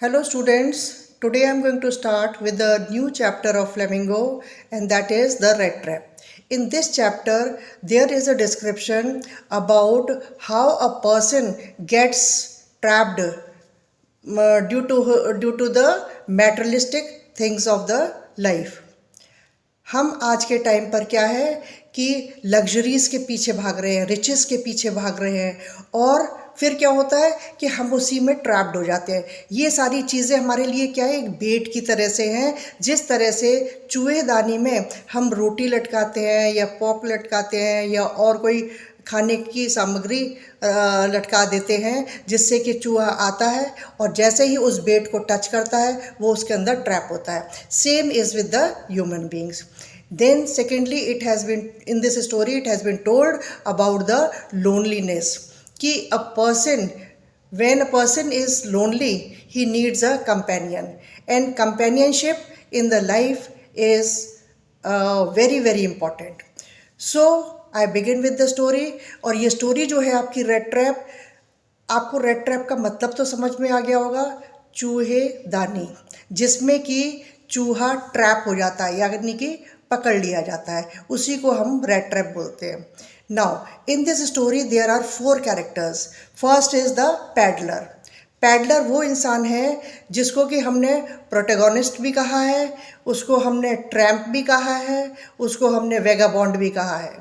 Hello students, today I am going to start with the new chapter of Flamingo and that is the rat trap. In this chapter, there is a description about how a person gets trapped due to the materialistic things of the life. हम आज के time पर क्या है कि luxuries के पीछे भाग रहे हैं, रिचेस के पीछे भाग रहे हैं और फिर क्या होता है कि हम उसी में ट्रैप्ड हो जाते हैं। ये सारी चीज़ें हमारे लिए क्या है, एक बेट की तरह से हैं। जिस तरह से चूहेदानी में हम रोटी लटकाते हैं या पॉप लटकाते हैं या और कोई खाने की सामग्री लटका देते हैं जिससे कि चूहा आता है और जैसे ही उस बेट को टच करता है वो उसके अंदर ट्रैप होता है। Same is with the human beings. Then secondly, it has been in this story it has been told about the loneliness कि when a person is lonely he needs a companion and companionship in the life is very very important. So I begin with the story. और ये story जो है आपकी red trap, आपको red trap का मतलब तो समझ में आ गया होगा, चूहेदानी जिसमें कि चूहा ट्रैप हो जाता है यानी कि पकड़ लिया जाता है, उसी को हम रेड ट्रैप बोलते हैं. Now in this story there are 4 characters. First is the peddler. Peddler वो इंसान है जिसको कि हमने प्रोटैगोनिस्ट भी कहा है, उसको हमने ट्रैम्प भी कहा है, उसको हमने वेगाबॉन्ड भी कहा है.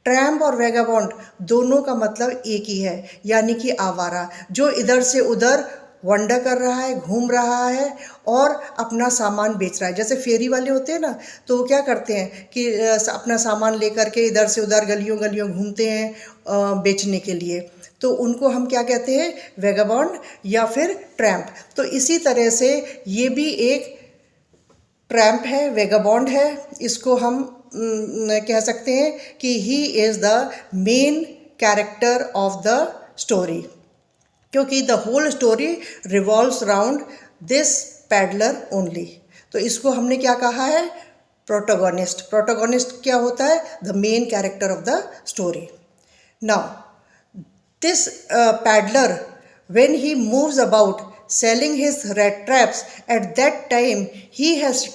ट्रैम्प और वेगाबॉन्ड दोनों का मतलब एक ही है, यानी कि आवारा, जो इधर से उधर वंडर कर रहा है, घूम रहा है और अपना सामान बेच रहा है. जैसे फेरी वाले होते हैं ना, तो वो क्या करते हैं कि अपना सामान लेकर के इधर से उधर गलियों गलियों घूमते हैं बेचने के लिए, तो उनको हम क्या कहते हैं, वेगाबॉन्ड या फिर ट्रैम्प. तो इसी तरह से ये भी एक ट्रैम्प है, वेगाबॉन्ड है. इसको हम कह सकते हैं कि he is the main character of the story, क्योंकि the whole story revolves around this peddler only. तो इसको हमने क्या कहा है, प्रोटोगोनिस्ट. प्रोटोगोनिस्ट क्या होता है, the main character of the story. Now this peddler when he moves about selling his rat traps, at that time he has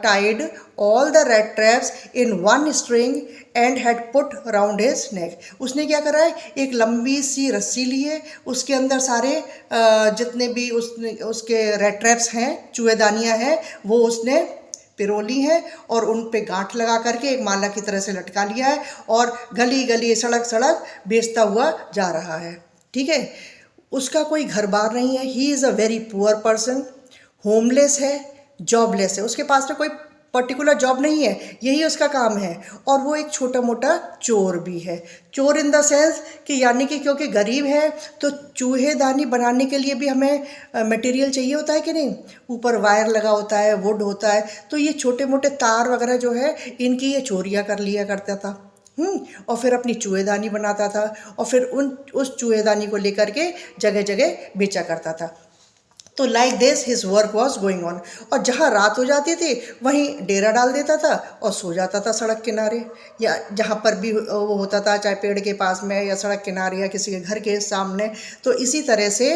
tied all the rat traps in one string and had put round his neck. उसने क्या करा है, एक लंबी सी रस्सी ली है, उसके अंदर सारे जितने भी उसके रेड ट्रैप्स हैं, चूहेदानियाँ हैं, वो उसने पिरोली हैं और उन पे गांठ लगा करके एक माला की तरह से लटका लिया है और गली गली सड़क सड़क बेचता हुआ जा रहा है. ठीक है, उसका कोई घर बार नहीं है. ही is a very poor person, homeless है, जॉबलेस है, उसके पास में कोई पर्टिकुलर जॉब नहीं है, यही उसका काम है. और वो एक छोटा मोटा चोर भी है. चोर इन द सेंस कि यानी कि क्योंकि गरीब है तो चूहेदानी बनाने के लिए भी हमें मटेरियल चाहिए होता है कि नहीं. ऊपर वायर लगा होता है, वुड होता है, तो ये छोटे मोटे तार वगैरह जो है इनकी ये चोरियाँ कर लिया करता था. और फिर अपनी चूहेदानी बनाता था और फिर उस चूहेदानी को लेकर के जगह जगह बेचा करता था. तो like this his work was going on. और जहाँ रात हो जाती थी वहीं डेरा डाल देता था और सो जाता था सड़क किनारे, या जहाँ पर भी वो होता था, चाहे पेड़ के पास में या सड़क किनारे या किसी के घर के सामने. तो इसी तरह से,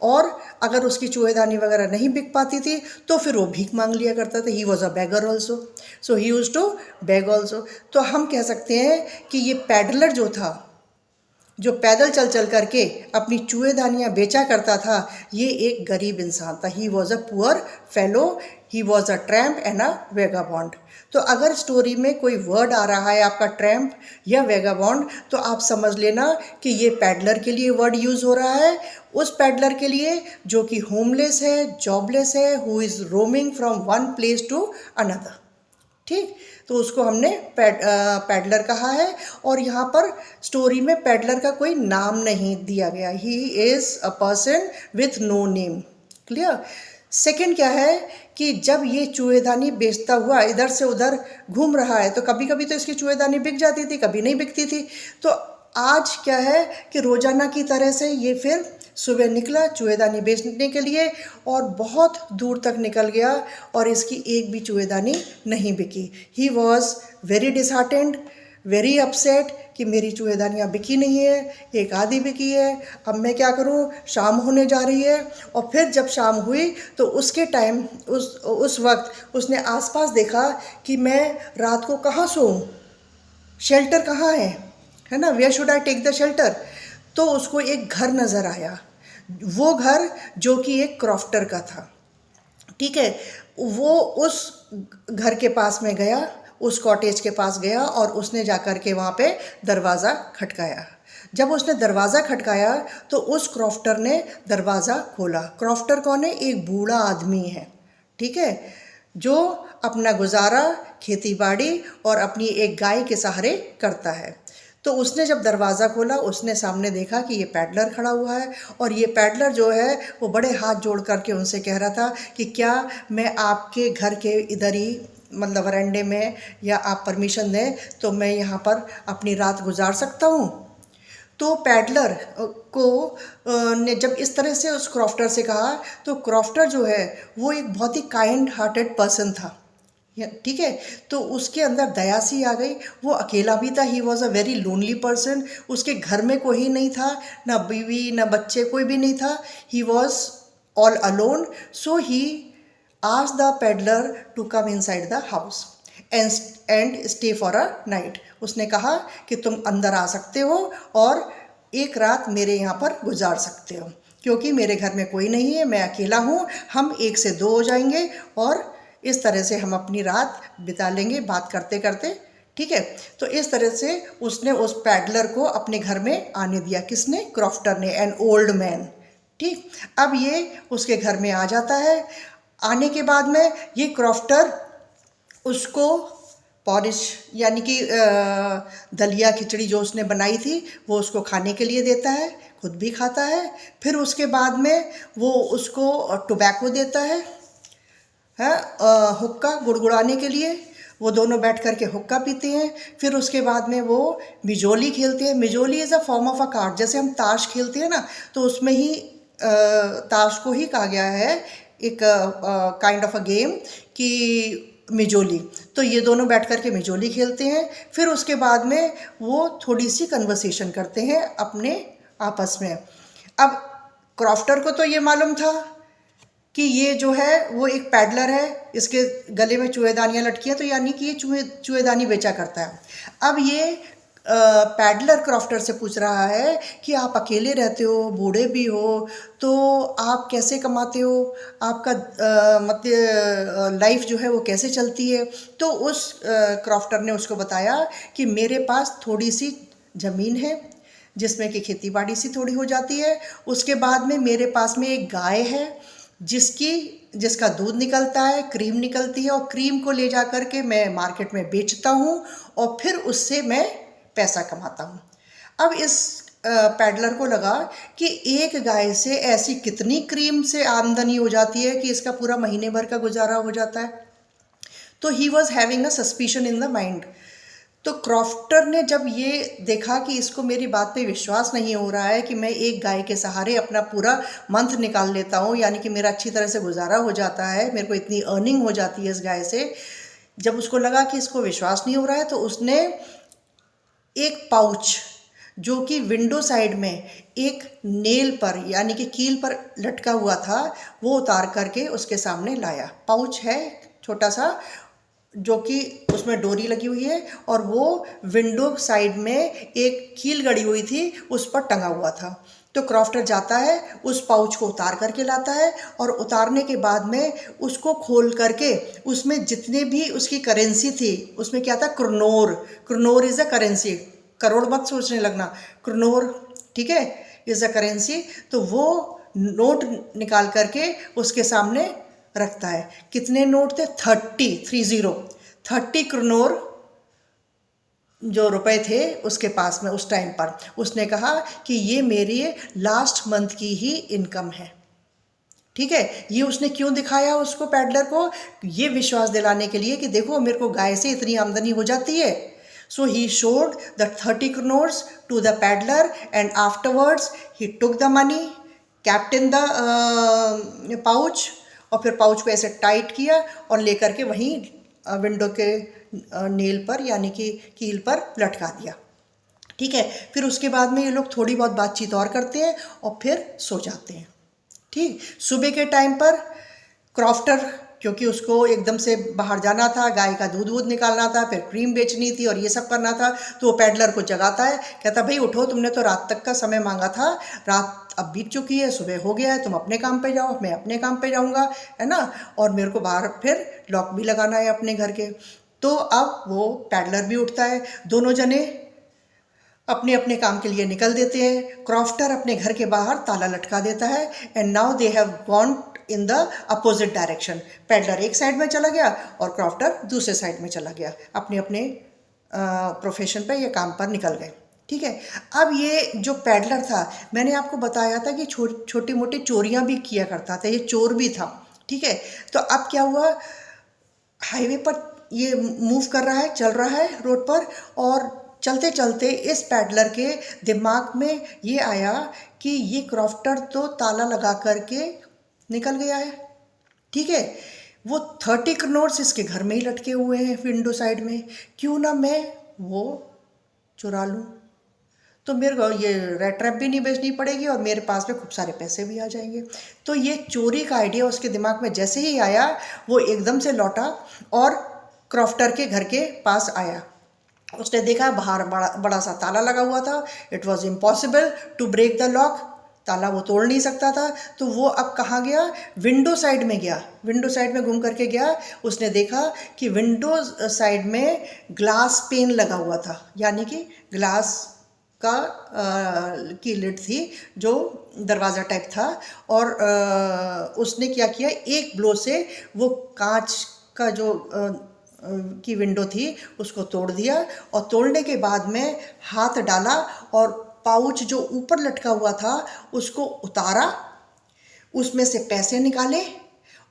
और अगर उसकी चूहेदानी वगैरह नहीं बिक पाती थी तो फिर वो भीख मांग लिया करता था. He was a beggar also, so he used to beg also. तो हम कह सकते हैं कि ये पैडलर जो था, जो पैदल चल चल करके अपनी चूहेदानियाँ बेचा करता था, ये एक गरीब इंसान था. He was a poor fellow, he was a tramp and a vagabond. तो अगर स्टोरी में कोई वर्ड आ रहा है आपका ट्रैम्प या वेगाबॉन्ड, तो आप समझ लेना कि ये पैडलर के लिए वर्ड यूज़ हो रहा है, उस पैडलर के लिए जो कि होमलेस है, जॉबलेस है, who is roaming from one place to another. ठीक, तो उसको हमने पैडलर कहा है. और यहाँ पर स्टोरी में पैडलर का कोई नाम नहीं दिया गया. He is a person with no name. Clear. Second क्या है कि जब ये चूहेदानी बेचता हुआ इधर से उधर घूम रहा है, तो कभी कभी तो इसकी चूहेदानी बिक जाती थी, कभी नहीं बिकती थी. तो आज क्या है कि रोज़ाना की तरह से ये फिर सुबह निकला चूहेदानी बेचने के लिए और बहुत दूर तक निकल गया और इसकी एक भी चूहेदानी नहीं बिकी. He was very disheartened very upset कि मेरी चूहेदानियाँ बिकी नहीं है, एक आधी बिकी है, अब मैं क्या करूँ, शाम होने जा रही है। और फिर जब शाम हुई तो उसके टाइम उस वक्त उसने आसपास देखा कि मैं रात को कहाँ सोऊं, शेल्टर कहाँ है ना, where should I take the shelter. तो उसको एक घर नज़र आया, वो घर जो कि एक क्रॉफ्टर का था, ठीक है। वो उस घर के पास में गया, उस कॉटेज के पास गया और उसने जाकर के वहाँ पे दरवाज़ा खटकाया। जब उसने दरवाज़ा खटकाया तो उस क्रॉफ्टर ने दरवाज़ा खोला। क्रॉफ्टर कौन है? एक बूढ़ा आदमी है, ठीक है, जो अपना गुजारा खेती बाड़ी और अपनी एक गाय के सहारे करता है। तो उसने जब दरवाज़ा खोला, उसने सामने देखा कि ये पैडलर खड़ा हुआ है, और ये पैडलर जो है वो बड़े हाथ जोड़ करके उनसे कह रहा था कि क्या मैं आपके घर के इधर ही, मतलब वरांडे में, या आप परमिशन दें तो मैं यहाँ पर अपनी रात गुजार सकता हूँ। तो पैडलर को ने जब इस तरह से उस क्रॉफ्टर से कहा, तो क्रॉफ्टर जो है वो एक बहुत ही काइंड हार्टेड पर्सन था, ठीक है। तो उसके अंदर दया सी आ गई। वो अकेला भी था, he was a very lonely person. उसके घर में कोई नहीं था, ना बीवी ना बच्चे, कोई भी नहीं था। He was all alone. So he asked the peddler to come inside the house and stay for a night. उसने कहा कि तुम अंदर आ सकते हो और एक रात मेरे यहाँ पर गुजार सकते हो, क्योंकि मेरे घर में कोई नहीं है, मैं अकेला हूँ। हम 1 से 2 हो जाएंगे और इस तरह से हम अपनी रात बिता लेंगे बात करते करते, ठीक है। तो इस तरह से उसने उस पैडलर को अपने घर में आने दिया। किसने? क्रॉफ्टर ने, एन ओल्ड मैन, ठीक। अब ये उसके घर में आ जाता है। आने के बाद में ये क्रॉफ्टर उसको पॉरिश, यानी कि दलिया खिचड़ी जो उसने बनाई थी वो उसको खाने के लिए देता है, खुद भी खाता है। फिर उसके बाद में वो उसको टोबैको देता है हुक्का गुड़गुड़ाने के लिए। वो दोनों बैठ कर के हुक्का पीते हैं। फिर उसके बाद में वो मिजोली खेलते हैं। मिजोली is a form of a card, जैसे हम ताश खेलते हैं ना, तो उसमें ही ताश को ही कहा गया है एक काइंड ऑफ अ गेम कि मिजोली। तो ये दोनों बैठ कर के मिजोली खेलते हैं। फिर उसके बाद में वो थोड़ी सी कन्वर्सेशन करते हैं अपने आपस में। अब क्रॉफ्टर को तो ये मालूम था कि ये जो है वो एक पैडलर है, इसके गले में चूहेदानियाँ लटकी हैं, तो यानी कि ये चूहेदानी बेचा करता है। अब ये पैडलर क्रॉफ्टर से पूछ रहा है कि आप अकेले रहते हो, बूढ़े भी हो, तो आप कैसे कमाते हो, आपका मतलब लाइफ जो है वो कैसे चलती है। तो उस क्रॉफ्टर ने उसको बताया कि मेरे पास थोड़ी सी ज़मीन है जिसमें कि खेती बाड़ी सी थोड़ी हो जाती है। उसके बाद में मेरे पास में एक गाय है जिसका दूध निकलता है, क्रीम निकलती है, और क्रीम को ले जा कर के मैं मार्केट में बेचता हूँ और फिर उससे मैं पैसा कमाता हूँ। अब इस पैडलर को लगा कि एक गाय से ऐसी कितनी क्रीम से आमदनी हो जाती है कि इसका पूरा महीने भर का गुजारा हो जाता है। तो he was having a suspicion in the mind. तो क्रॉफ्टर ने जब ये देखा कि इसको मेरी बात पे विश्वास नहीं हो रहा है कि मैं एक गाय के सहारे अपना पूरा मंथ निकाल लेता हूँ, यानी कि मेरा अच्छी तरह से गुजारा हो जाता है, मेरे को इतनी अर्निंग हो जाती है इस गाय से, जब उसको लगा कि इसको विश्वास नहीं हो रहा है, तो उसने एक पाउच जो कि विंडो साइड में एक नेल पर, यानी कि कील पर लटका हुआ था, वो उतार करके उसके सामने लाया। पाउच है छोटा सा, जो कि उसमें डोरी लगी हुई है, और वो विंडो साइड में एक कील गड़ी हुई थी, उस पर टंगा हुआ था। तो क्रॉफ्टर जाता है, उस पाउच को उतार करके लाता है, और उतारने के बाद में उसको खोल करके उसमें जितने भी उसकी करेंसी थी, उसमें क्या था, kronor. Kronor is a currency, crore मत सोचने लगना, क्रोनोर, ठीक है, इज़ अ करेंसी। तो वो नोट निकाल करके उसके सामने रखता है। कितने नोट थे? 30 क्रोनोर जो रुपए थे उसके पास में उस टाइम पर। उसने कहा कि ये मेरी लास्ट मंथ की ही इनकम है, ठीक है। ये उसने क्यों दिखाया उसको, पैडलर को? ये विश्वास दिलाने के लिए कि देखो मेरे को गाय से इतनी आमदनी हो जाती है। So he showed the 30 crores to the peddler, and afterwards he took the money, kept in the pouch, और फिर पाउच को ऐसे टाइट किया और लेकर के वहीं विंडो के नेल पर यानी कि कील पर लटका दिया। ठीक है, फिर उसके बाद में ये लोग थोड़ी बहुत बातचीत और करते हैं और फिर सो जाते हैं। ठीक, सुबह के टाइम पर क्रॉफ्टर, क्योंकि उसको एकदम से बाहर जाना था, गाय का दूध वूध निकालना था, फिर क्रीम बेचनी थी और ये सब करना था, तो वो पैडलर को जगाता है, कहता भाई उठो, तुमने तो रात तक का समय मांगा था, रात अब बीत चुकी है, सुबह हो गया है, तुम अपने काम पे जाओ, मैं अपने काम पे जाऊँगा, है ना, और मेरे को बाहर फिर लॉक भी लगाना है अपने घर के। तो अब वो पैडलर भी उठता है, दोनों जने अपने अपने काम के लिए निकल देते हैं। क्रॉफ्टर अपने घर के बाहर ताला लटका देता है and now they have gone in the opposite direction. Peddler एक साइड में चला गया और क्रॉफ्टर दूसरे साइड में चला गया, अपने अपने प्रोफेशन पर या काम पर निकल गए। ठीक है, अब ये जो पैडलर था, मैंने आपको बताया था कि छोटी मोटी चोरियां भी किया करता था, ये चोर भी था। ठीक है, तो अब क्या हुआ, हाईवे पर ये मूव कर रहा है, चल रहा है रोड पर, और चलते चलते इस पैडलर के दिमाग में ये आया कि ये क्रॉफ्टर तो ताला लगा करके निकल गया है। ठीक है, वो 30 नोट्स इसके घर में ही लटके हुए हैं विंडो साइड में, क्यों ना मैं वो चुरा लूँ, तो मेरे को ये रेड ट्रैप भी नहीं बेचनी पड़ेगी और मेरे पास में खूब सारे पैसे भी आ जाएंगे। तो ये चोरी का आइडिया उसके दिमाग में जैसे ही आया, वो एकदम से लौटा और क्रॉफ्टर के घर के पास आया। उसने देखा बाहर बड़ा बड़ा सा ताला लगा हुआ था। It was impossible to break the lock, ताला वो तोड़ नहीं सकता था। तो वो अब कहाँ गया, विंडो साइड में गया, विंडो साइड में घूम करके गया। उसने देखा कि विंडो साइड में ग्लास पेन लगा हुआ था, यानी कि ग्लास का की लिड थी जो दरवाज़ा टाइप था, और उसने क्या किया, एक ब्लो से वो कांच का जो की विंडो थी उसको तोड़ दिया, और तोड़ने के बाद में हाथ डाला और पाउच जो ऊपर लटका हुआ था उसको उतारा, उसमें से पैसे निकाले,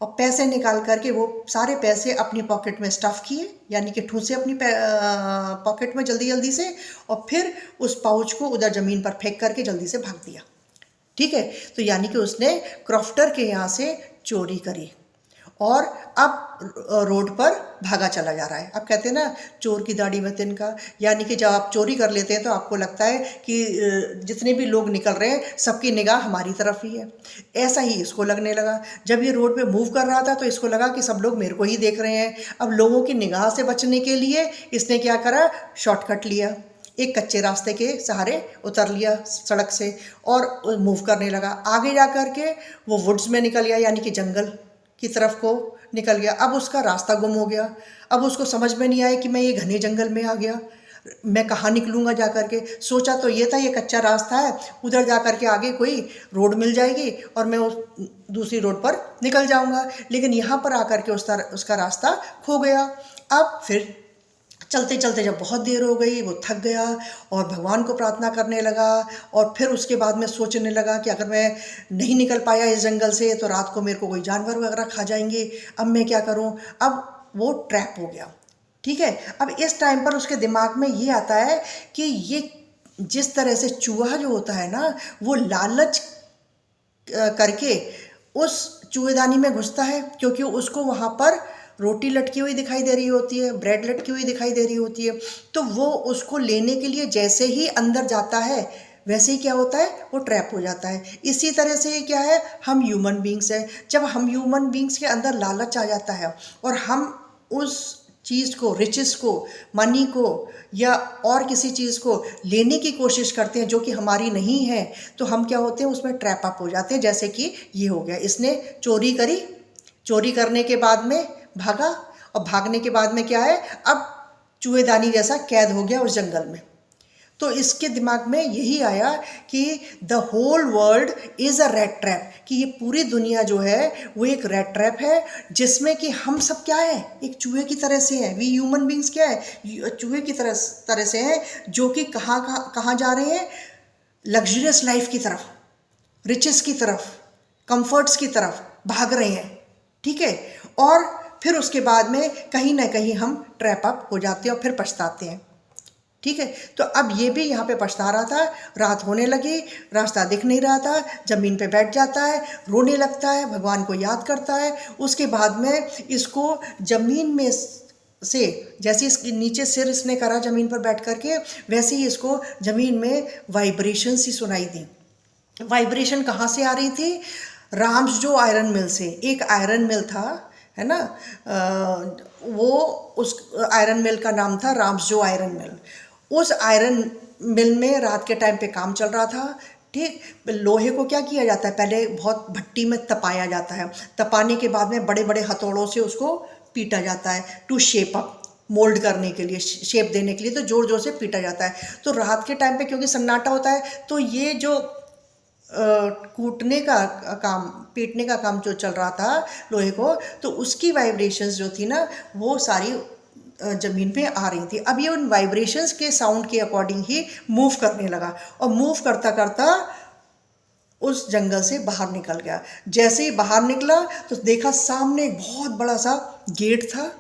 और पैसे निकाल करके वो सारे पैसे अपनी पॉकेट में स्टफ़ किए, यानी कि ठूसे अपनी पॉकेट में जल्दी जल्दी से, और फिर उस पाउच को उधर ज़मीन पर फेंक करके जल्दी से भाग दिया। ठीक है, तो यानी कि उसने क्रॉफ्टर के यहाँ से चोरी करी और अब रोड पर भागा चला जा रहा है। अब कहते हैं ना, चोर की दाढ़ी में तिनका, यानी कि जब आप चोरी कर लेते हैं तो आपको लगता है कि जितने भी लोग निकल रहे हैं सबकी निगाह हमारी तरफ ही है। ऐसा ही इसको लगने लगा। जब ये रोड पे मूव कर रहा था तो इसको लगा कि सब लोग मेरे को ही देख रहे हैं। अब लोगों की निगाह से बचने के लिए इसने क्या करा, शॉर्टकट लिया, एक कच्चे रास्ते के सहारे उतर लिया सड़क से और मूव करने लगा। आगे जा कर के वो वुड्स में निकल गया, यानी कि जंगल की तरफ को निकल गया। अब उसका रास्ता गुम हो गया। अब उसको समझ में नहीं आया कि मैं ये घने जंगल में आ गया, मैं कहाँ निकलूँगा जा कर के। सोचा तो ये था ये कच्चा रास्ता है, उधर जा कर के आगे कोई रोड मिल जाएगी और मैं उस दूसरी रोड पर निकल जाऊँगा, लेकिन यहाँ पर आकर के उसका रास्ता खो गया। अब फिर चलते चलते जब बहुत देर हो गई, वो थक गया और भगवान को प्रार्थना करने लगा, और फिर उसके बाद में सोचने लगा कि अगर मैं नहीं निकल पाया इस जंगल से तो रात को मेरे को कोई जानवर वगैरह खा जाएंगे, अब मैं क्या करूं। अब वो ट्रैप हो गया। ठीक है, अब इस टाइम पर उसके दिमाग में ये आता है कि ये जिस तरह से चूहा जो होता है ना, वो लालच करके उस चूहेदानी में घुसता है, क्योंकि उसको वहाँ पर रोटी लटकी हुई दिखाई दे रही होती है, ब्रेड लटकी हुई दिखाई दे रही होती है। तो वो उसको लेने के लिए जैसे ही अंदर जाता है वैसे ही क्या होता है, वो ट्रैप हो जाता है। इसी तरह से क्या है, हम ह्यूमन बींग्स हैं। जब हम ह्यूमन बींग्स के अंदर लालच आ जाता है और हम उस चीज़ को, रिचेस को, मनी को या और किसी चीज़ को लेने की कोशिश करते हैं जो कि हमारी नहीं है, तो हम क्या होते हैं, उसमें ट्रैप अप हो जाते हैं। जैसे कि ये हो गया, इसने चोरी करी, चोरी करने के बाद में भागा, और भागने के बाद में क्या है, अब चूहेदानी जैसा कैद हो गया उस जंगल में। तो इसके दिमाग में यही आया कि the whole world is a rat trap, कि ये पूरी दुनिया जो है वो एक रैट ट्रैप है, जिसमें कि हम सब क्या है, एक चूहे की तरह से हैं। वी ह्यूमन बींग्स क्या है, चूहे की तरह से हैं, जो कि कहाँ जा रहे हैं, लग्जरियस लाइफ की तरफ, रिचेस की तरफ, कंफर्ट्स की तरफ भाग रहे हैं। ठीक है, और फिर उसके बाद में कहीं ना कहीं हम ट्रैप अप हो जाते हैं और फिर पछताते हैं। ठीक है, तो अब ये भी यहाँ पे पछता रहा था। रात होने लगी, रास्ता दिख नहीं रहा था, ज़मीन पे बैठ जाता है, रोने लगता है, भगवान को याद करता है। उसके बाद में इसको ज़मीन में से, जैसे इसके नीचे सिर इसने करा ज़मीन पर बैठ करके, वैसे ही इसको ज़मीन में वाइब्रेशन सी सुनाई दी। वाइब्रेशन कहाँ से आ रही थी? राम्सजो आयरन मिल से। एक आयरन मिल था, है ना, वो उस आयरन मिल का नाम था राम्सजो आयरन मिल। उस आयरन मिल में रात के टाइम पे काम चल रहा था। ठीक, लोहे को क्या किया जाता है, पहले बहुत भट्टी में तपाया जाता है, तपाने के बाद में बड़े बड़े हथौड़ों से उसको पीटा जाता है टू शेप अप, मोल्ड करने के लिए, शेप देने के लिए, तो जोर जोर से पीटा जाता है। तो रात के टाइम पे क्योंकि सन्नाटा होता है, तो ये जो कूटने का काम, पीटने का काम जो चल रहा था लोहे को, तो उसकी वाइब्रेशंस जो थी ना, वो सारी ज़मीन पे आ रही थी। अब ये उन वाइब्रेशंस के साउंड के अकॉर्डिंग ही मूव करने लगा, और मूव करता करता उस जंगल से बाहर निकल गया। जैसे ही बाहर निकला तो देखा सामने एक बहुत बड़ा सा गेट था,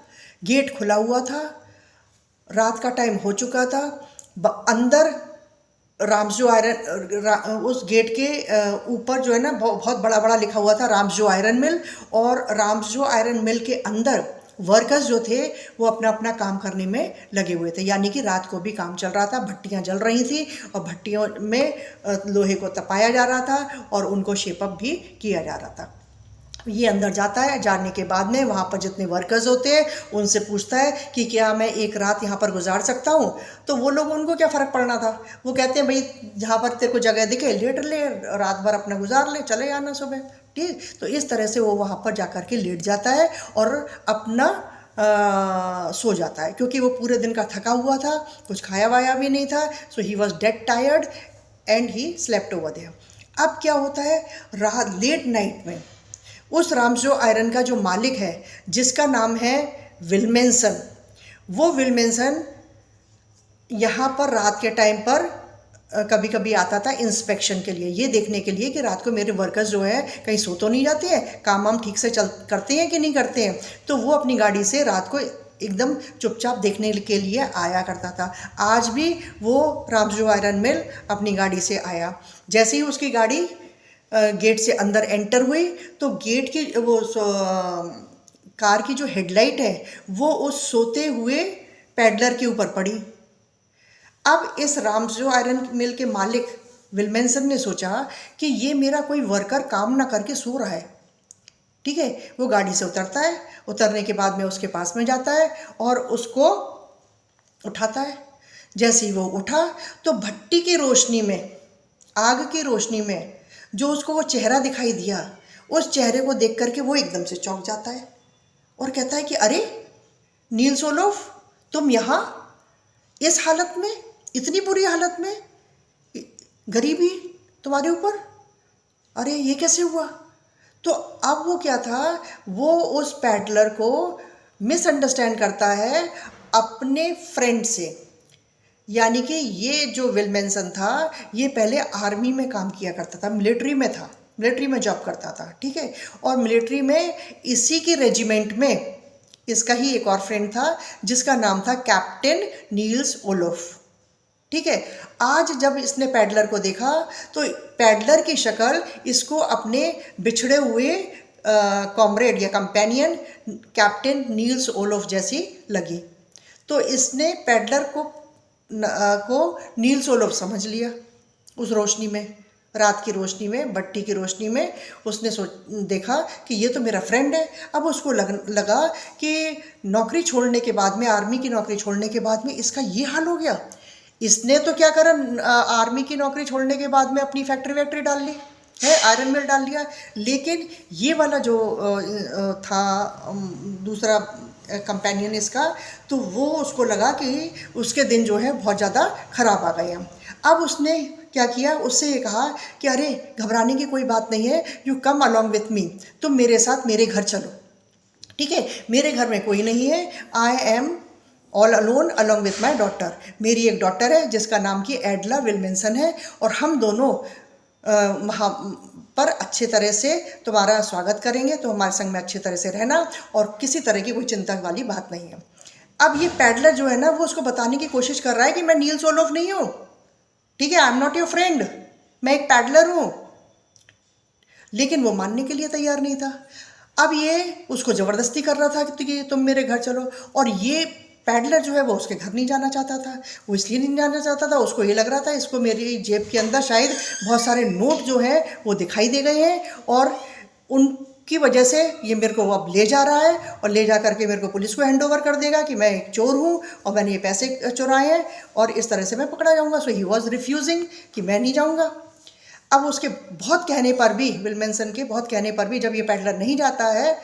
गेट खुला हुआ था, रात का टाइम हो चुका था। अंदर राम्सजो आयरन, उस गेट के ऊपर जो है ना बहुत बड़ा बड़ा लिखा हुआ था राम्सजो आयरन मिल, और राम्सजो आयरन मिल के अंदर वर्कर्स जो थे वो अपना अपना काम करने में लगे हुए थे, यानी कि रात को भी काम चल रहा था, भट्टियाँ जल रही थी और भट्टियों में लोहे को तपाया जा रहा था और उनको शेपअप भी किया जा रहा था। ये अंदर जाता है, जाने के बाद में वहाँ पर जितने वर्कर्स होते हैं उनसे पूछता है कि क्या मैं एक रात यहाँ पर गुजार सकता हूँ। तो वो लोग, उनको क्या फ़र्क पड़ना था, वो कहते हैं भाई जहाँ पर तेरे को जगह दिखे लेट ले, रात भर अपना गुजार ले, चले आना सुबह। ठीक, तो इस तरह से वो वहाँ पर जा कर के लेट जाता है और अपना सो जाता है, क्योंकि वो पूरे दिन का थका हुआ था, कुछ खाया वाया भी नहीं था। So he was dead tired and he slept over there. अब क्या होता है, रात लेट नाइट में उस राम्सजो आयरन का जो मालिक है, जिसका नाम है विल्मेंसन, वो विल्मेंसन यहाँ पर रात के टाइम पर कभी कभी आता था इंस्पेक्शन के लिए, ये देखने के लिए कि रात को मेरे वर्कर्स जो है कहीं सो तो नहीं जाते हैं, काम वाम ठीक से करते हैं कि नहीं करते हैं। तो वो अपनी गाड़ी से रात को एकदम चुपचाप देखने के लिए आया करता था। आज भी वो राम्सजो आयरन मिल अपनी गाड़ी से आया। जैसे ही उसकी गाड़ी गेट से अंदर एंटर हुई, तो गेट की वो कार की जो हेडलाइट है वो उस सोते हुए पैडलर के ऊपर पड़ी। अब इस राम्सजो आयरन मिल के मालिक विल्मेंसन ने सोचा कि ये मेरा कोई वर्कर काम ना करके सो रहा है। ठीक है, वो गाड़ी से उतरता है, उतरने के बाद में उसके पास में जाता है और उसको उठाता है। जैसे ही वो उठा तो भट्टी की रोशनी में, आग की रोशनी में जो उसको वो चेहरा दिखाई दिया, उस चेहरे को देख करके वो एकदम से चौंक जाता है और कहता है कि अरे नील्स ओलोफ, तुम यहाँ इस हालत में, इतनी बुरी हालत में, गरीबी तुम्हारे ऊपर, अरे ये कैसे हुआ। तो अब वो क्या था, वो उस पैडलर को मिसअंडरस्टैंड करता है अपने फ्रेंड से, यानी कि ये जो विल्मेंसन था ये पहले आर्मी में काम किया करता था, मिलिट्री में था, मिलिट्री में जॉब करता था। ठीक है, और मिलिट्री में इसी की रेजिमेंट में इसका ही एक और फ्रेंड था जिसका नाम था कैप्टन नील्स ओलोफ। ठीक है, आज जब इसने पैडलर को देखा तो पैडलर की शक्ल इसको अपने बिछड़े हुए कॉमरेड या कंपेनियन कैप्टन नील्स ओलोफ जैसी लगी। तो इसने पैडलर को नील्स ओलोफ समझ लिया। उस रोशनी में, रात की रोशनी में, भट्टी की रोशनी में उसने देखा कि ये तो मेरा फ्रेंड है। अब उसको लगा कि नौकरी छोड़ने के बाद में, आर्मी की नौकरी छोड़ने के बाद में इसका ये हाल हो गया। इसने तो क्या करा, आर्मी की नौकरी छोड़ने के बाद में अपनी फैक्ट्री वैक्ट्री डाल ली है, आयरन मिल डाल लिया। लेकिन ये वाला जो था दूसरा कंपेनियन इसका, तो वो उसको लगा कि उसके दिन जो है बहुत ज़्यादा ख़राब आ गए हैं। अब उसने क्या किया, उससे ये कहा कि अरे घबराने की कोई बात नहीं है, you come along with me, तुम मेरे साथ मेरे घर चलो। ठीक है, मेरे घर में कोई नहीं है, I am all alone along with my daughter. मेरी एक डॉटर है जिसका नाम की एडला विल्मेंसन है, और हम दोनों वहाँ पर अच्छे तरह से तुम्हारा स्वागत करेंगे, तो हमारे संग में अच्छी तरह से रहना, और किसी तरह की कोई चिंता वाली बात नहीं है। अब ये पैडलर जो है ना, वो उसको बताने की कोशिश कर रहा है कि मैं नील्स ओलोफ नहीं हूँ, ठीक है, I am not your friend, मैं एक पैडलर हूँ, लेकिन वो मानने के लिए तैयार नहीं था। अब ये उसको ज़बरदस्ती कर रहा था कि तुम मेरे घर चलो, और ये पैडलर जो है वो उसके घर नहीं जाना चाहता था। वो इसलिए नहीं जाना चाहता था, उसको ये लग रहा था इसको मेरी जेब के अंदर शायद बहुत सारे नोट जो है वो दिखाई दे गए हैं, और उनकी वजह से ये मेरे को अब ले जा रहा है, और ले जा करके मेरे को पुलिस को हैंड ओवर कर देगा कि मैं एक चोर हूँ और मैंने ये पैसे चुराए हैं, और इस तरह से मैं पकड़ा जाऊँगा। सो ही वॉज रिफ्यूजिंग कि मैं नहीं जाऊँगा। अब उसके बहुत कहने पर भी, विल्मेंसन के बहुत कहने पर भी, जब ये पैडलर नहीं जाता है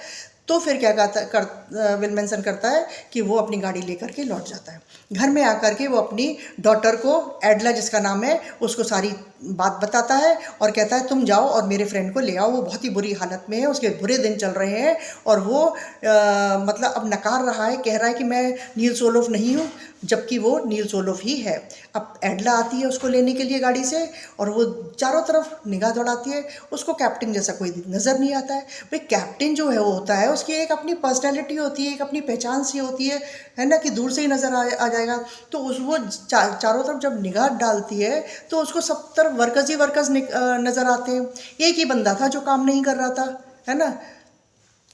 तो फिर क्या विल्मेंसन करता है कि वो अपनी गाड़ी लेकर के लौट जाता है। घर में आकर के वो अपनी डॉटर को, एडला जिसका नाम है, उसको सारी बात बताता है और कहता है तुम जाओ और मेरे फ्रेंड को ले आओ, वो बहुत ही बुरी हालत में है, उसके बुरे दिन चल रहे हैं, और वो मतलब अब नकार रहा है, कह रहा है कि मैं नील सोलोफ नहीं हूँ, जबकि वो नील सोलोफ ही है। अब एडला आती है उसको लेने के लिए गाड़ी से, और वो चारों तरफ निगाह दौड़ाती है, उसको कैप्टन जैसा कोई नज़र नहीं आता है। भाई कैप्टन जो है वो होता है, उसकी एक अपनी पर्सनैलिटी होती है, एक अपनी पहचान सी होती है ना, कि दूर से ही नज़र आ जाएगा। तो वो चारों तरफ जब निगाह डालती है तो उसको सब तरफ वर्कर्स ही वर्कर्स नज़र आते हैं। एक ही बंदा था जो काम नहीं कर रहा था, है ना,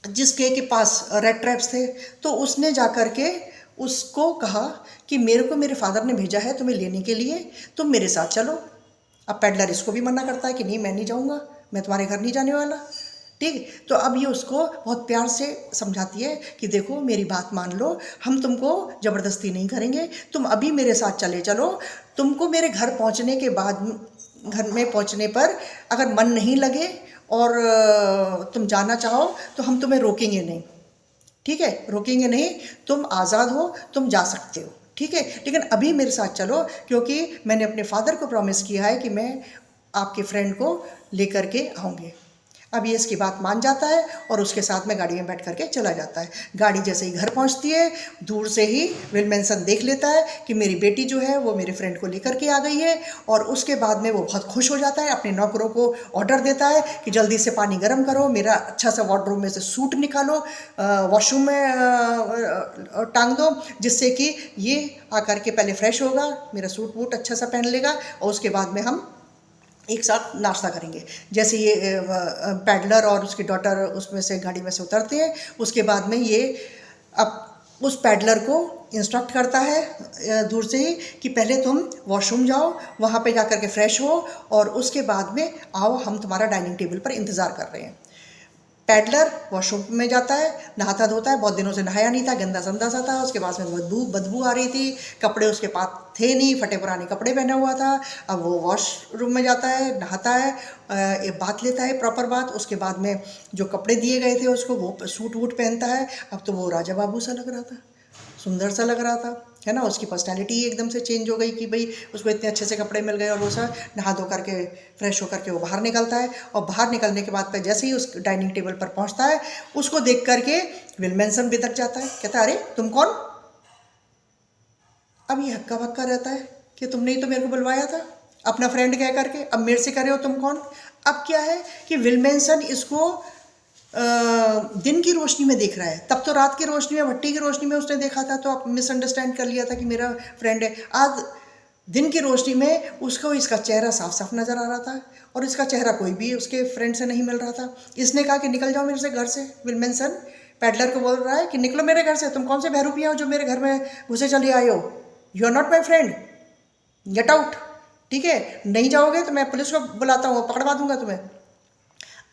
जिसके के पास रेड ट्रैप्स थे। तो उसने जा कर के उसको कहा कि मेरे को मेरे फादर ने भेजा है तुम्हें लेने के लिए, तुम मेरे साथ चलो। अब पैडलर इसको भी मना करता है कि नहीं मैं नहीं जाऊँगा, मैं तुम्हारे घर नहीं जाने वाला। ठीक, तो अब ये उसको बहुत प्यार से समझाती है कि देखो मेरी बात मान लो, हम तुमको ज़बरदस्ती नहीं करेंगे, तुम अभी मेरे साथ चले चलो। तुमको मेरे घर पहुंचने के बाद, घर में पहुंचने पर अगर मन नहीं लगे और तुम जाना चाहो तो हम तुम्हें रोकेंगे नहीं, ठीक है, रोकेंगे नहीं, तुम आज़ाद हो, तुम जा सकते हो, ठीक है, लेकिन अभी मेरे साथ चलो, क्योंकि मैंने अपने फादर को प्रॉमिस किया है कि मैं आपके फ्रेंड को लेकर के आऊँगी। अब ये इसकी बात मान जाता है और उसके साथ में गाड़ी में बैठ करके चला जाता है। गाड़ी जैसे ही घर पहुंचती है, दूर से ही विल्मेंसन देख लेता है कि मेरी बेटी जो है वो मेरे फ्रेंड को लेकर के आ गई है, और उसके बाद में वो बहुत खुश हो जाता है, अपने नौकरों को ऑर्डर देता है कि जल्दी से पानी गर्म करो, मेरा अच्छा सा वार्डरोब में से सूट निकालो, वॉशरूम में टांग दो, जिससे कि ये आकर के पहले फ्रेश होगा, मेरा सूट वूट अच्छा सा पहन लेगा, और उसके बाद में हम एक साथ नाश्ता करेंगे। जैसे ये पैडलर और उसकी डॉटर उसमें से गाड़ी में से उतरते हैं, उसके बाद में ये अब उस पैडलर को इंस्ट्रक्ट करता है दूर से ही कि पहले तुम वॉशरूम जाओ, वहाँ पे जा कर के फ्रेश हो, और उसके बाद में आओ, हम तुम्हारा डाइनिंग टेबल पर इंतज़ार कर रहे हैं। पैडलर वॉशरूम में जाता है, नहाता धोता है, बहुत दिनों से नहाया नहीं था, गंदा संदा सा था, उसके पास में बदबू आ रही थी, कपड़े उसके पास थे नहीं, फटे पुराने कपड़े पहना हुआ था। अब वो वॉशरूम में जाता है, नहाता है, एक बात लेता है, प्रॉपर बात, उसके बाद में जो कपड़े दिए गए थे उसको, वो सूट वूट पहनता है। अब तो वो राजा बाबू सा लग रहा था, सुंदर सा लग रहा था, है ना, उसकी पर्सनैलिटी एकदम से चेंज हो गई कि भाई उसको इतने अच्छे से कपड़े मिल गए, और वो सब नहा धो करके फ्रेश होकर के वो बाहर निकलता है, और बाहर निकलने के बाद जैसे ही उस डाइनिंग टेबल पर पहुंचता है, उसको देख करके विल्मेंसन बिदक जाता है, कहता है अरे तुम कौन। अब ये हक्का बक्का रहता है कि तुमने ही तो मेरे को बुलवाया था अपना फ्रेंड कह करके, अब मेरे से करे हो तुम कौन। अब क्या है कि विल्मेंसन इसको दिन की रोशनी में देख रहा है, तब तो रात की रोशनी में, भट्टी की रोशनी में उसने देखा था, तो आप मिसअंडरस्टैंड कर लिया था कि मेरा फ्रेंड है। आज दिन की रोशनी में उसको इसका चेहरा साफ साफ नज़र आ रहा था, और इसका चेहरा कोई भी उसके फ्रेंड से नहीं मिल रहा था। इसने कहा कि निकल जाओ मेरे से घर से। विल्मेंसन पैडलर को बोल रहा है कि निकलो मेरे घर से, तुम कौन से बहरूपिया हो जो मेरे घर में घुसे चले आए हो, you are not my friend, get out, ठीक है, नहीं जाओगे तो मैं पुलिस को बुलाता हूँ, पकड़वा दूंगा तुम्हें।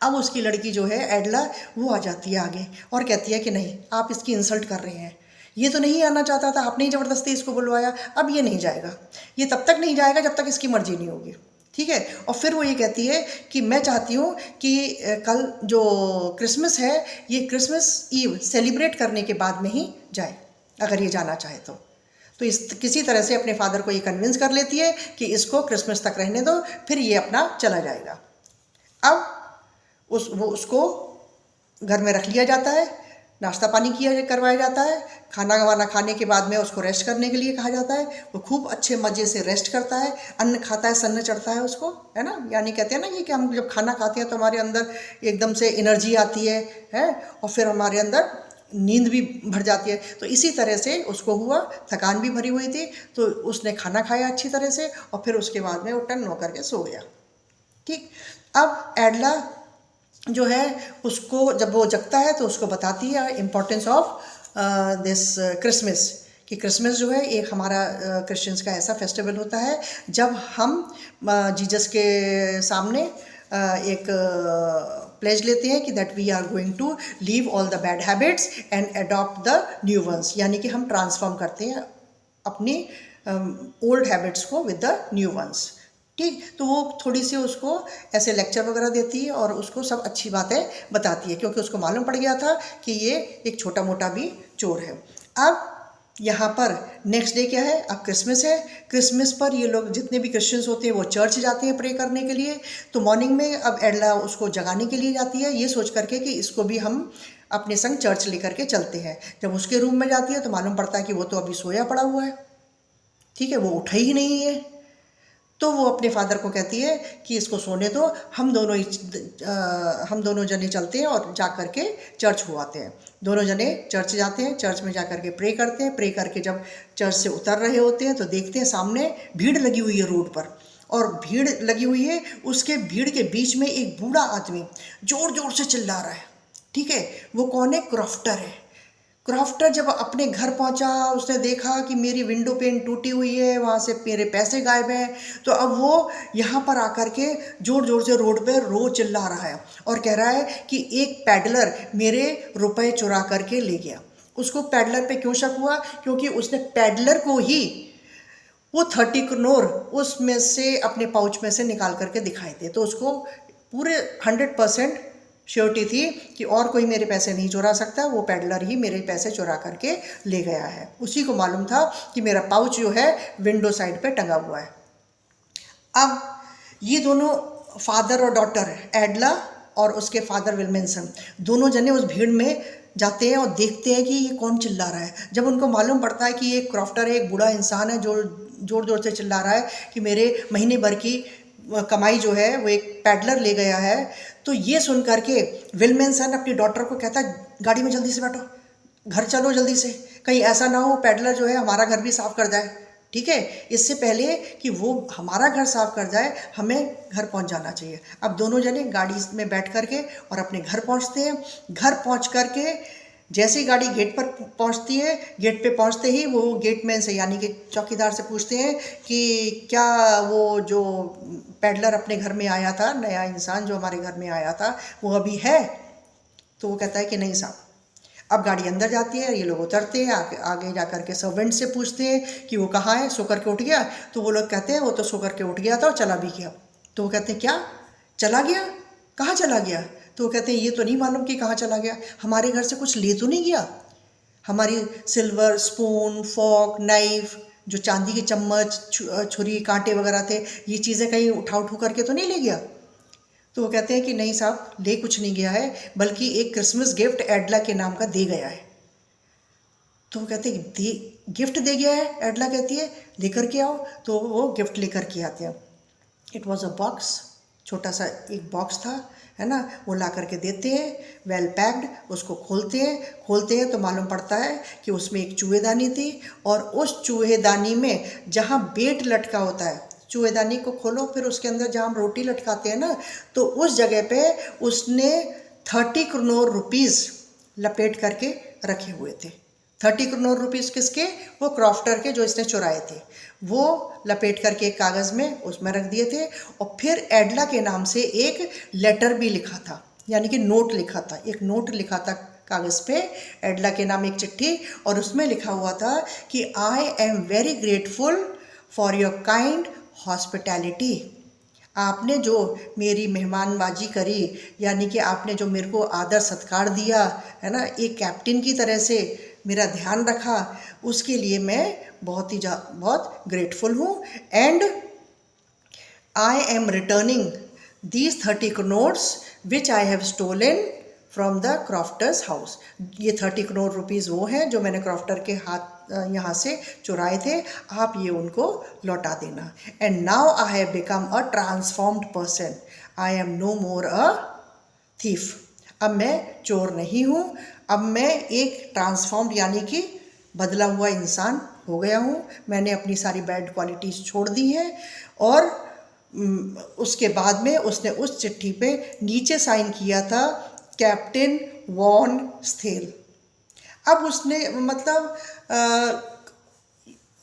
अब उसकी लड़की जो है एडला, वो आ जाती है आगे और कहती है कि नहीं, आप इसकी इंसल्ट कर रहे हैं, ये तो नहीं आना चाहता था, आपने ही ज़बरदस्ती इसको बुलवाया, अब ये नहीं जाएगा, ये तब तक नहीं जाएगा जब तक इसकी मर्जी नहीं होगी, ठीक है। और फिर वो ये कहती है कि मैं चाहती हूँ कि कल जो क्रिसमस है, ये क्रिसमस ईव सेलिब्रेट करने के बाद में ही जाए, अगर ये जाना चाहे तो इस किसी तरह से अपने फादर को ये कन्विंस कर लेती है कि इसको क्रिसमस तक रहने दो, फिर ये अपना चला जाएगा। अब वो उसको घर में रख लिया जाता है, नाश्ता पानी करवाया जाता है, खाना वाना खाने के बाद में उसको रेस्ट करने के लिए कहा जाता है। वो खूब अच्छे मज़े से रेस्ट करता है, अन्न खाता है, सन्न चढ़ता है उसको, है ना, यानी कहते हैं ना कि हम जब खाना खाते हैं तो हमारे अंदर एकदम से एनर्जी आती है, और फिर हमारे अंदर नींद भी भर जाती है। तो इसी तरह से उसको हुआ, थकान भी भरी हुई थी, तो उसने खाना खाया अच्छी तरह से, और फिर उसके बाद में वो टन होकर के सो गया। ठीक, अब एडला जो है उसको जब वो जगता है तो उसको बताती है इम्पोर्टेंस ऑफ दिस क्रिसमस, कि क्रिसमस जो है एक हमारा क्रिश्चियंस का ऐसा फेस्टिवल होता है जब हम जीसस के सामने एक प्लेज लेते हैं कि that we are going to leave all the bad habits and adopt the new ones, यानी कि हम ट्रांसफॉर्म करते हैं अपनी ओल्ड हैबिट्स को विद द न्यू वंस। ठीक, तो वो थोड़ी सी उसको ऐसे लेक्चर वगैरह देती है और उसको सब अच्छी बातें बताती है, क्योंकि उसको मालूम पड़ गया था कि ये एक छोटा मोटा भी चोर है। अब यहाँ पर नेक्स्ट डे क्या है, अब क्रिसमस है। क्रिसमस पर ये लोग जितने भी क्रिश्चियंस होते हैं वो चर्च जाते हैं प्रे करने के लिए। तो मॉर्निंग में अब एडला उसको जगाने के लिए जाती है, ये सोच करके कि इसको भी हम अपने संग चर्च लेकर के चलते हैं। जब उसके रूम में जाती है तो मालूम पड़ता है कि वो तो अभी सोया पड़ा हुआ है, ठीक है, वो उठा ही नहीं है। तो वो अपने फादर को कहती है कि इसको सोने दो, हम दोनों जने चलते हैं और जा कर के चर्च हो आते हैं। दोनों जने चर्च जाते हैं, चर्च में जा कर के प्रे करते हैं। प्रे करके जब चर्च से उतर रहे होते हैं तो देखते हैं सामने भीड़ लगी हुई है रोड पर, और भीड़ लगी हुई है, उसके भीड़ के बीच में एक बूढ़ा आदमी ज़ोर ज़ोर से चिल्ला रहा है। ठीक है, वो कौन है, क्रॉफ्टर है। क्रॉफ्टर जब अपने घर पहुंचा, उसने देखा कि मेरी विंडो पेन टूटी हुई है, वहाँ से मेरे पैसे गायब हैं, तो अब वो यहाँ पर आकर के जोर जोर से रोड पे रो चिल्ला रहा है और कह रहा है कि एक पैडलर मेरे रुपए चुरा करके ले गया। उसको पैडलर पे क्यों शक हुआ, क्योंकि उसने पैडलर को ही वो 30 करोड़ उसमें से अपने पाउच में से निकाल करके दिखाए थे। तो उसको पूरे 100% श्योरिटी थी कि और कोई मेरे पैसे नहीं चुरा सकता, वो पैडलर ही मेरे पैसे चुरा करके ले गया है। उसी को मालूम था कि मेरा पाउच जो है विंडो साइड पे टंगा हुआ है। अब ये दोनों फादर और डॉटर, एडला और उसके फादर विल्मेंसन, दोनों जने उस भीड़ में जाते हैं और देखते हैं कि ये कौन चिल्ला रहा है। जब उनको मालूम पड़ता है कि ये क्रॉफ्टर है, एक बूढ़ा इंसान है जो जोर जोर से चिल्ला रहा है कि मेरे महीने भर की कमाई जो है वो एक पैडलर ले गया है, तो ये सुन करके विल्मेंसन अपनी डॉटर को कहता है गाड़ी में जल्दी से बैठो, घर चलो जल्दी से, कहीं ऐसा ना हो पैडलर जो है हमारा घर भी साफ कर जाए। ठीक है, इससे पहले कि वो हमारा घर साफ कर जाए हमें घर पहुंच जाना चाहिए। अब दोनों जने गाड़ी में बैठ करके और अपने घर पहुंचते हैं। घर पहुंच करके जैसे ही गाड़ी गेट पर पहुंचती है, गेट पे पहुंचते ही वो गेटमैन से यानी कि चौकीदार से पूछते हैं कि क्या वो जो पैडलर अपने घर में आया था, नया इंसान जो हमारे घर में आया था, वो अभी है? तो वो कहता है कि नहीं साहब। अब गाड़ी अंदर जाती है, ये लोग उतरते हैं, आगे जा कर के सर्वेंट से पूछते हैं कि वो कहाँ है, सो करके उठ गया? तो वो लोग कहते हैं वो तो सो करके उठ गया था और चला भी गया। तो वो कहते हैं क्या चला गया, कहाँ चला गया? तो वो कहते हैं ये तो नहीं मालूम कि कहाँ चला गया, हमारे घर से कुछ ले तो नहीं गया? हमारी सिल्वर स्पून, फॉर्क, नाइफ, जो चांदी के चम्मच, छुरी, कांटे वगैरह थे, ये चीज़ें कहीं उठा करके तो नहीं ले गया? तो वो कहते हैं कि नहीं साहब, ले कुछ नहीं गया है, बल्कि एक क्रिसमस गिफ्ट एडला के नाम का दे गया है। तो वो कहते हैं गिफ्ट दे गया है? एडला कहती है लेकर के आओ। तो वो गिफ्ट लेकर के आते हैं। इट वॉज अ बॉक्स, छोटा सा एक बॉक्स था, है ना, वो ला करके देते हैं, वेल पैक्ड। उसको खोलते हैं तो मालूम पड़ता है कि उसमें एक चूहेदानी थी, और उस चूहेदानी में जहाँ बेट लटका होता है, चूहेदानी को खोलो, फिर उसके अंदर जहाँ हम रोटी लटकाते हैं ना, तो उस जगह पे उसने 30 करोड़ रुपीज़ लपेट करके रखे हुए थे। 30 करोड़ रुपीज़ किसके? वो क्रॉफ्टर के, जो इसने चुराए थे। वो लपेट करके एक कागज़ में उसमें रख दिए थे, और फिर एडला के नाम से एक लेटर भी लिखा था, यानी कि नोट लिखा था, एक नोट लिखा था कागज़ पे, एडला के नाम एक चिट्ठी, और उसमें लिखा हुआ था कि I am very grateful for your kind hospitality. आपने जो मेरी मेहमानबाजी करी, यानी कि आपने जो मेरे को आदर सत्कार दिया, है ना, एक कैप्टन की तरह से मेरा ध्यान रखा, उसके लिए मैं बहुत ग्रेटफुल हूँ। And I am returning these 30 crore which I have stolen from the crofters house. ये 30 करोड़ रुपीज़ वो हैं जो मैंने क्रॉफ्टर के हाथ यहाँ से चुराए थे, आप ये उनको लौटा देना। And now I have become a transformed person, I am no more a thief. अब मैं चोर नहीं हूँ, अब मैं एक ट्रांसफॉर्म्ड यानी कि बदला हुआ इंसान हो गया हूँ। मैंने अपनी सारी बैड क्वालिटीज़ छोड़ दी हैं और उसके बाद में उसने उस चिट्ठी पे नीचे साइन किया था कैप्टन वॉन स्थेल। अब उसने मतलब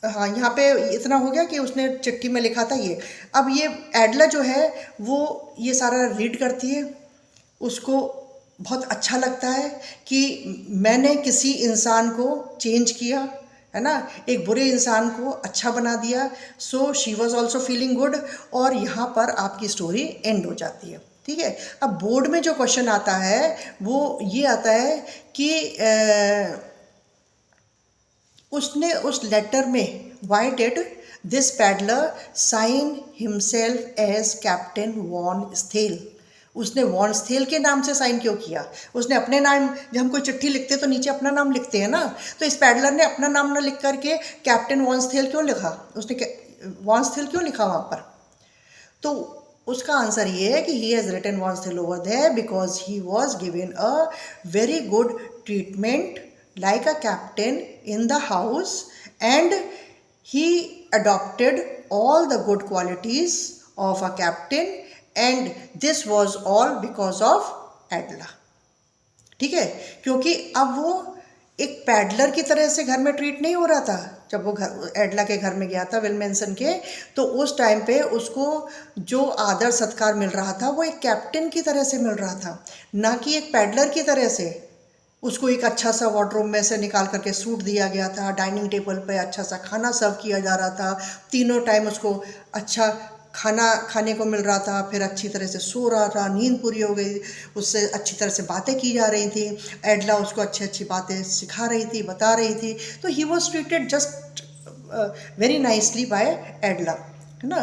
हाँ, यहाँ पे इतना हो गया कि उसने चिट्ठी में लिखा था ये। अब ये एडला जो है वो ये सारा रीड करती है, उसको बहुत अच्छा लगता है कि मैंने किसी इंसान को चेंज किया, है ना, एक बुरे इंसान को अच्छा बना दिया। So she was also feeling good, और यहाँ पर आपकी स्टोरी एंड हो जाती है। ठीक है। अब बोर्ड में जो क्वेश्चन आता है वो ये आता है कि उसने उस लेटर में why did this peddler sign himself as captain von Stahl, उसने वॉन स्थेल के नाम से साइन क्यों किया? उसने अपने नाम, जब हम कोई चिट्ठी लिखते हैं तो नीचे अपना नाम लिखते हैं ना, तो इस पैडलर ने अपना नाम ना लिख करके कैप्टन वॉन स्थेल क्यों लिखा? उसने वॉन स्थेल क्यों लिखा वहाँ पर? तो उसका आंसर ये है कि he has written von Stahl over there because he was given a very good treatment like a captain in the house, and he adopted all the good qualities of a captain, and this was all because of एडला। ठीक है, क्योंकि अब वो एक peddler की तरह से घर में ट्रीट नहीं हो रहा था। जब वो घर एडला के घर में गया था विलमेंसन के, तो उस टाइम पे उसको जो आदर सत्कार मिल रहा था वो एक कैप्टन की तरह से मिल रहा था, ना कि एक पैडलर की तरह से। उसको एक अच्छा सा वार्डरोब में से निकाल करके सूट दिया गया था, डाइनिंग टेबल पे अच्छा सा खाना सर्व किया जा रहा था, तीनों टाइम उसको अच्छा खाना खाने को मिल रहा था, फिर अच्छी तरह से सो रहा था, नींद पूरी हो गई, उससे अच्छी तरह से बातें की जा रही थी, एडला उसको अच्छी अच्छी बातें सिखा रही थी, बता रही थी। तो he was treated just very nicely by Adela, है ना।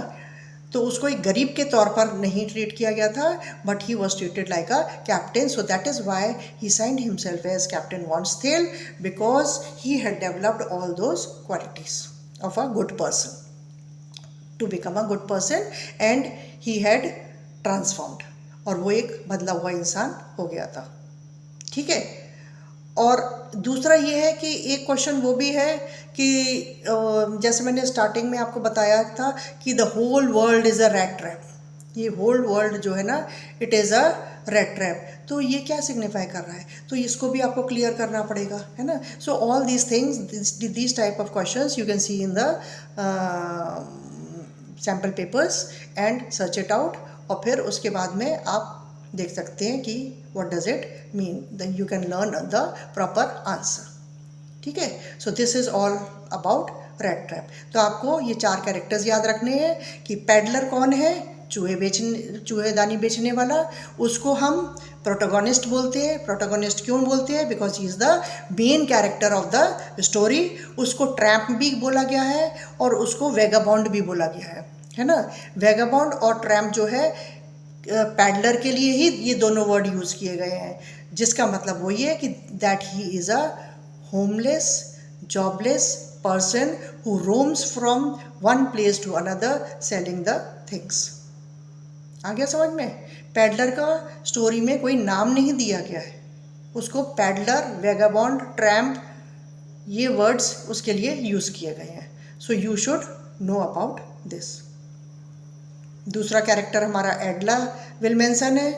तो उसको एक गरीब के तौर पर नहीं ट्रीट किया गया था, but he was treated like a captain. So that is why he signed himself as captain von Sthel, because he had developed all those qualities of a good person to become a good person, and he had transformed, और वो एक बदला हुआ इंसान हो गया था। ठीक है। और दूसरा ये है कि एक क्वेश्चन वो भी है कि जैसे मैंने स्टार्टिंग में आपको बताया था कि the whole world is a rat trap. ये होल वर्ल्ड जो है ना, it is a rat trap. तो ये क्या सिग्निफाई कर रहा है? तो इसको भी आपको क्लियर करना पड़ेगा, है ना। So all these things, these type of questions you can see in the sample papers and search it out, और फिर उसके बाद में आप देख सकते हैं कि what does it mean, then you can learn the proper answer। ठीक है। So this is all about rat trap. तो आपको ये 4 कैरेक्टर्स याद रखने हैं कि पैडलर कौन है, चूहेदानी बेचने वाला, उसको हम प्रोटोगोनिस्ट बोलते हैं। प्रोटोगोनिस्ट क्यों बोलते हैं? Because he is the main character of the story. उसको ट्रैम्प भी बोला गया है और उसको वेगाबॉन्ड भी बोला गया है ना। वेगाबॉन्ड और ट्रैम्प जो है पैडलर के लिए ही ये दोनों वर्ड यूज़ किए गए हैं, जिसका मतलब वो ये है कि that he is a homeless jobless person who roams from one place to another selling the things. आ गया समझ में? पैडलर का स्टोरी में कोई नाम नहीं दिया गया है, उसको पैडलर, वेगाबॉन्ड, ट्रैम्प, ये वर्ड्स उसके लिए यूज़ किए गए हैं। So you should know about this. दूसरा कैरेक्टर हमारा एडला विलमेंसन है,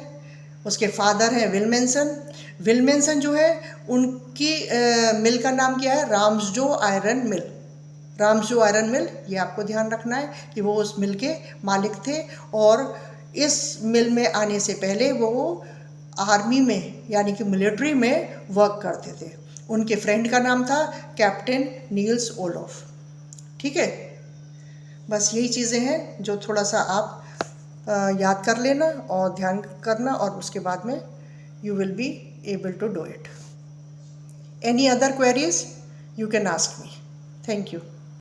उसके फादर हैं विलमेंसन। विलमेंसन जो है उनकी मिल का नाम क्या है? राम्सजो आयरन मिल। राम्सजो आयरन मिल, ये आपको ध्यान रखना है कि वो उस मिल के मालिक थे, और इस मिल में आने से पहले वो आर्मी में यानी कि मिलिट्री में वर्क करते थे। उनके फ्रेंड का नाम था कैप्टन नील्स ओलोफ। ठीक है। बस यही चीज़ें हैं जो थोड़ा सा आप याद कर लेना और ध्यान करना, और उसके बाद में you will be able to do it. Any other queries you can ask me. Thank you.